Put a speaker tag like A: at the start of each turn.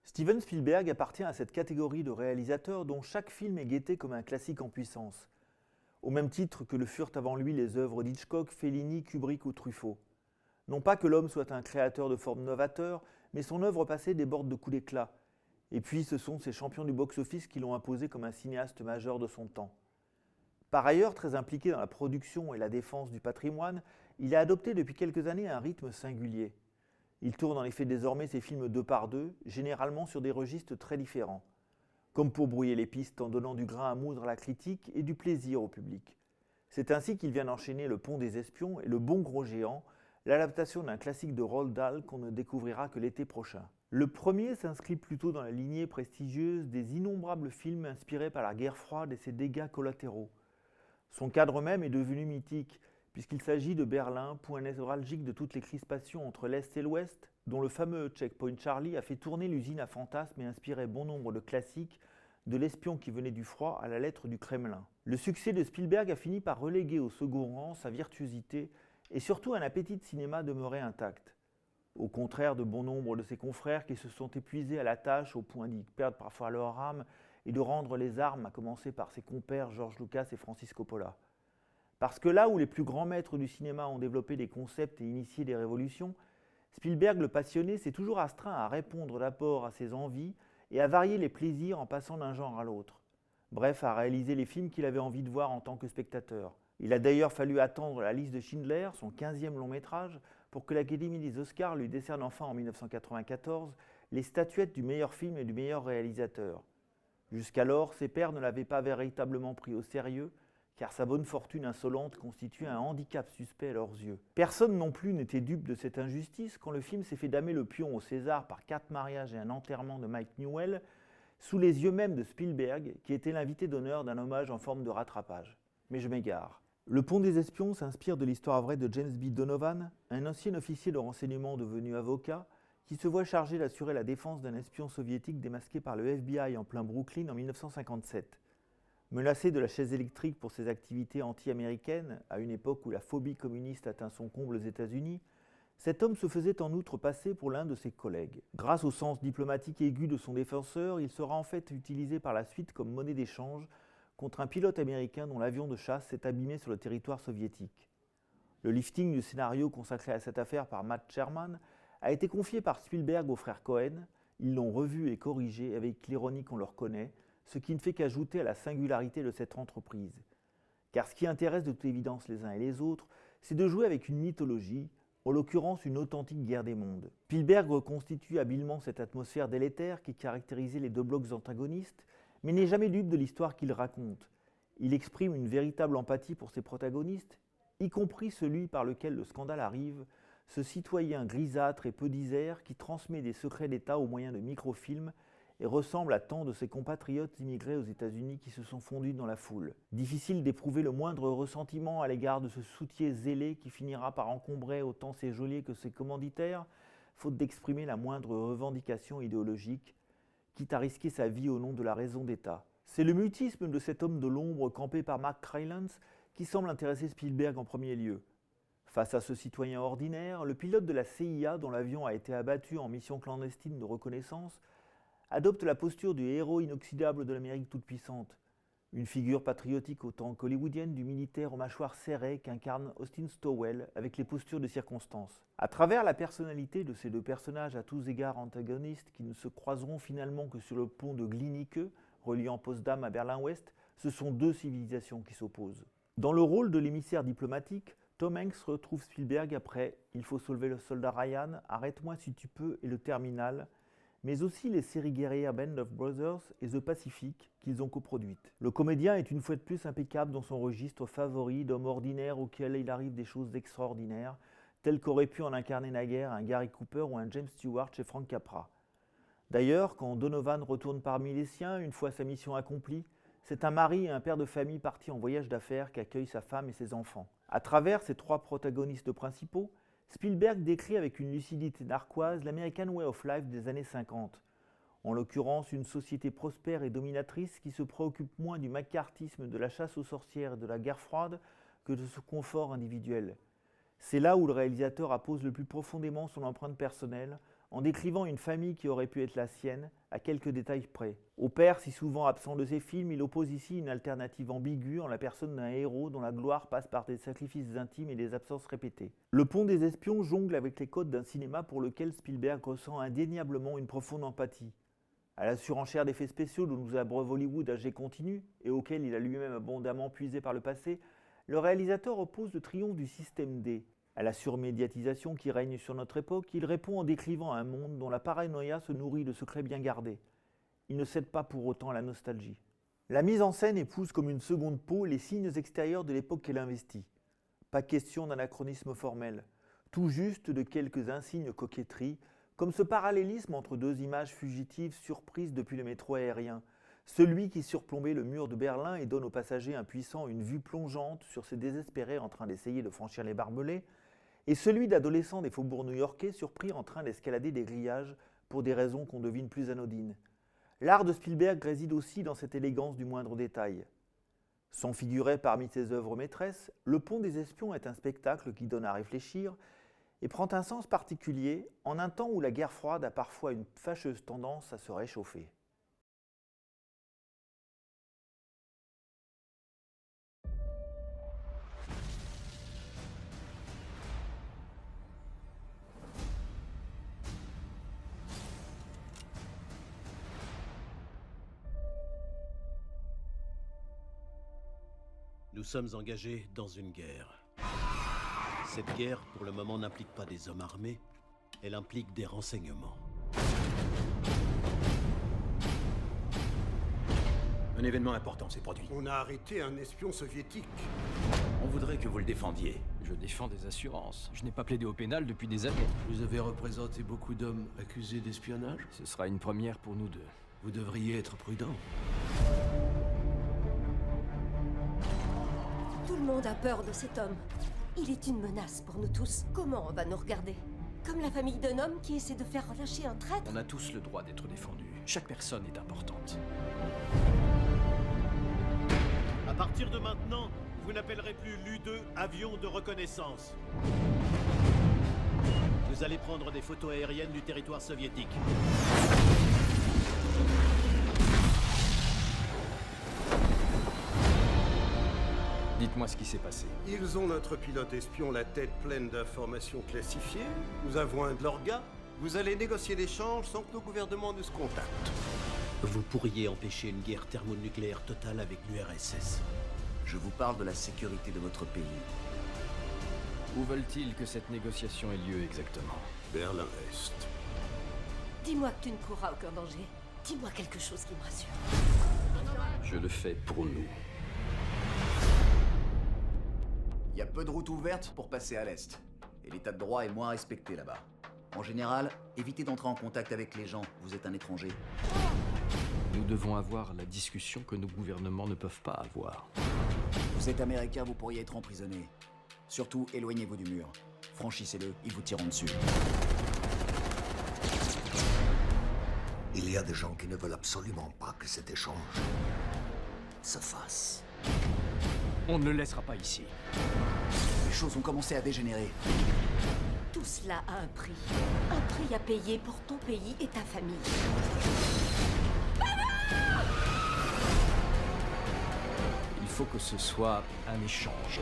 A: Steven Spielberg appartient à cette catégorie de réalisateurs dont chaque film est guetté comme un classique en puissance, au même titre que le furent avant lui les œuvres d'Hitchcock, Fellini, Kubrick ou Truffaut. Non pas que l'homme soit un créateur de formes novateurs, mais son œuvre passée déborde de coups d'éclat. Et puis ce sont ces champions du box-office qui l'ont imposé comme un cinéaste majeur de son temps. Par ailleurs, très impliqué dans la production et la défense du patrimoine, il a adopté depuis quelques années un rythme singulier. Il tourne en effet désormais ses films deux par deux, généralement sur des registres très différents, comme pour brouiller les pistes en donnant du grain à moudre à la critique et du plaisir au public. C'est ainsi qu'il vient d'enchaîner Le Pont des Espions et Le Bon Gros Géant, l'adaptation d'un classique de Roald Dahl qu'on ne découvrira que l'été prochain. Le premier s'inscrit plutôt dans la lignée prestigieuse des innombrables films inspirés par la guerre froide et ses dégâts collatéraux. Son cadre même est devenu mythique, puisqu'il s'agit de Berlin, point névralgique de toutes les crispations entre l'Est et l'Ouest, dont le fameux Checkpoint Charlie a fait tourner l'usine à fantasmes et inspiré bon nombre de classiques, de l'espion qui venait du froid à la lettre du Kremlin. Le succès de Spielberg a fini par reléguer au second rang sa virtuosité et surtout un appétit de cinéma demeuré intact. Au contraire de bon nombre de ses confrères qui se sont épuisés à la tâche au point d'y perdre parfois leur âme et de rendre les armes, à commencer par ses compères George Lucas et Francis Coppola. Parce que là où les plus grands maîtres du cinéma ont développé des concepts et initié des révolutions, Spielberg le passionné s'est toujours astreint à répondre d'abord à ses envies et à varier les plaisirs en passant d'un genre à l'autre. Bref, à réaliser les films qu'il avait envie de voir en tant que spectateur. Il a d'ailleurs fallu attendre La Liste de Schindler, son 15e long métrage, pour que l'Académie des Oscars lui décerne enfin en 1994 les statuettes du meilleur film et du meilleur réalisateur. Jusqu'alors, ses pairs ne l'avaient pas véritablement pris au sérieux, car sa bonne fortune insolente constituait un handicap suspect à leurs yeux. Personne non plus n'était dupe de cette injustice quand le film s'est fait damer le pion au César par 4 mariages et un enterrement de Mike Newell, sous les yeux même de Spielberg, qui était l'invité d'honneur d'un hommage en forme de rattrapage. Mais je m'égare. Le Pont des Espions s'inspire de l'histoire vraie de James B. Donovan, un ancien officier de renseignement devenu avocat, qui se voit chargé d'assurer la défense d'un espion soviétique démasqué par le FBI en plein Brooklyn en 1957. Menacé de la chaise électrique pour ses activités anti-américaines, à une époque où la phobie communiste atteint son comble aux États-Unis, cet homme se faisait en outre passer pour l'un de ses collègues. Grâce au sens diplomatique aigu de son défenseur, il sera en fait utilisé par la suite comme monnaie d'échange contre un pilote américain dont l'avion de chasse s'est abîmé sur le territoire soviétique. Le lifting du scénario consacré à cette affaire par Matt Sherman a été confié par Spielberg aux frères Cohen. Ils l'ont revu et corrigé avec l'ironie qu'on leur connaît, ce qui ne fait qu'ajouter à la singularité de cette entreprise. Car ce qui intéresse de toute évidence les uns et les autres, c'est de jouer avec une mythologie, en l'occurrence une authentique guerre des mondes. Spielberg reconstitue habilement cette atmosphère délétère qui caractérisait les deux blocs antagonistes, mais n'est jamais dupe de l'histoire qu'il raconte. Il exprime une véritable empathie pour ses protagonistes, y compris celui par lequel le scandale arrive, ce citoyen grisâtre et peu disert qui transmet des secrets d'État au moyen de microfilms et ressemble à tant de ses compatriotes immigrés aux États-Unis qui se sont fondus dans la foule. Difficile d'éprouver le moindre ressentiment à l'égard de ce soutier zélé qui finira par encombrer autant ses geôliers que ses commanditaires, faute d'exprimer la moindre revendication idéologique, quitte à risquer sa vie au nom de la raison d'État. C'est le mutisme de cet homme de l'ombre campé par Mark Rylance qui semble intéresser Spielberg en premier lieu. Face à ce citoyen ordinaire, le pilote de la CIA, dont l'avion a été abattu en mission clandestine de reconnaissance, adopte la posture du héros inoxydable de l'Amérique toute-puissante, une figure patriotique autant qu'hollywoodienne du militaire aux mâchoires serrées qu'incarne Austin Stowell avec les postures de circonstance. À travers la personnalité de ces deux personnages à tous égards antagonistes qui ne se croiseront finalement que sur le pont de Glienicke, reliant Potsdam à Berlin-Ouest, ce sont deux civilisations qui s'opposent. Dans le rôle de l'émissaire diplomatique, Tom Hanks retrouve Spielberg après Il faut sauver le soldat Ryan, Arrête-moi si tu peux et Le Terminal, mais aussi les séries guerrières Band of Brothers et The Pacific qu'ils ont coproduites. Le comédien est une fois de plus impeccable dans son registre favori d'homme ordinaire auquel il arrive des choses extraordinaires, telles qu'aurait pu en incarner naguère un Gary Cooper ou un James Stewart chez Frank Capra. D'ailleurs, quand Donovan retourne parmi les siens, une fois sa mission accomplie, c'est un mari et un père de famille parti en voyage d'affaires qui accueille sa femme et ses enfants. À travers ces trois protagonistes principaux, Spielberg décrit avec une lucidité narquoise l'American Way of Life des années 50, en l'occurrence une société prospère et dominatrice qui se préoccupe moins du macartisme de la chasse aux sorcières et de la guerre froide que de ce confort individuel. C'est là où le réalisateur appose le plus profondément son empreinte personnelle, en décrivant une famille qui aurait pu être la sienne, à quelques détails près. Au père, si souvent absent de ses films, il oppose ici une alternative ambiguë en la personne d'un héros dont la gloire passe par des sacrifices intimes et des absences répétées. Le Pont des Espions jongle avec les codes d'un cinéma pour lequel Spielberg ressent indéniablement une profonde empathie. À la surenchère d'effets spéciaux dont nous abreuve Hollywood à jet continu, et auquel il a lui-même abondamment puisé par le passé, le réalisateur oppose le triomphe du système D. À la surmédiatisation qui règne sur notre époque, il répond en décrivant un monde dont la paranoïa se nourrit de secrets bien gardés. Il ne cède pas pour autant à la nostalgie. La mise en scène épouse comme une seconde peau les signes extérieurs de l'époque qu'elle investit. Pas question d'anachronisme formel, tout juste de quelques insignes coquetteries, comme ce parallélisme entre deux images fugitives surprises depuis le métro aérien, celui qui surplombait le mur de Berlin et donne aux passagers impuissants une vue plongeante sur ces désespérés en train d'essayer de franchir les barbelés, et celui d'adolescents des faubourgs new-yorkais surpris en train d'escalader des grillages pour des raisons qu'on devine plus anodines. L'art de Spielberg réside aussi dans cette élégance du moindre détail. Sans figurer parmi ses œuvres maîtresses, Le Pont des Espions est un spectacle qui donne à réfléchir et prend un sens particulier en un temps où la guerre froide a parfois une fâcheuse tendance à se réchauffer.
B: Nous sommes engagés dans une guerre. Cette guerre, pour le moment, n'implique pas des hommes armés, elle implique des renseignements.
C: Un événement important s'est produit.
D: On a arrêté un espion soviétique.
C: On voudrait que vous le défendiez.
E: Je défends des assurances. Je n'ai pas plaidé au pénal depuis des années.
F: Vous avez représenté beaucoup d'hommes accusés d'espionnage.
E: Ce sera une première pour nous deux.
F: Vous devriez être prudent.
G: Tout le monde a peur de cet homme. Il est une menace pour nous tous. Comment on va nous regarder? Comme la famille d'un homme qui essaie de faire relâcher un traître?
E: On a tous le droit d'être défendus. Chaque personne est importante.
B: À partir de maintenant, vous n'appellerez plus l'U-2 avion de reconnaissance. Vous allez prendre des photos aériennes du territoire soviétique.
E: Dites-moi ce qui s'est passé.
D: Ils ont notre pilote espion la tête pleine d'informations classifiées. Nous avons un de leurs gars. Vous allez négocier l'échange sans que nos gouvernements ne se contactent.
B: Vous pourriez empêcher une guerre thermonucléaire totale avec l'URSS.
C: Je vous parle de la sécurité de votre pays.
E: Où veulent-ils que cette négociation ait lieu exactement?
D: Berlin-Est.
G: Dis-moi que tu ne courras aucun danger. Dis-moi quelque chose qui me rassure.
E: Je le fais pour nous.
C: Il y a peu de routes ouvertes pour passer à l'Est. Et l'état de droit est moins respecté là-bas. En général, évitez d'entrer en contact avec les gens. Vous êtes un étranger.
E: Nous devons avoir la discussion que nos gouvernements ne peuvent pas avoir.
C: Vous êtes américain, vous pourriez être emprisonné. Surtout, éloignez-vous du mur. Franchissez-le, ils vous tireront dessus.
H: Il y a des gens qui ne veulent absolument pas que cet échange se fasse.
E: On ne le laissera pas ici.
C: Les choses ont commencé à dégénérer.
G: Tout cela a un prix. Un prix à payer pour ton pays et ta famille.
E: Il faut que ce soit un échange.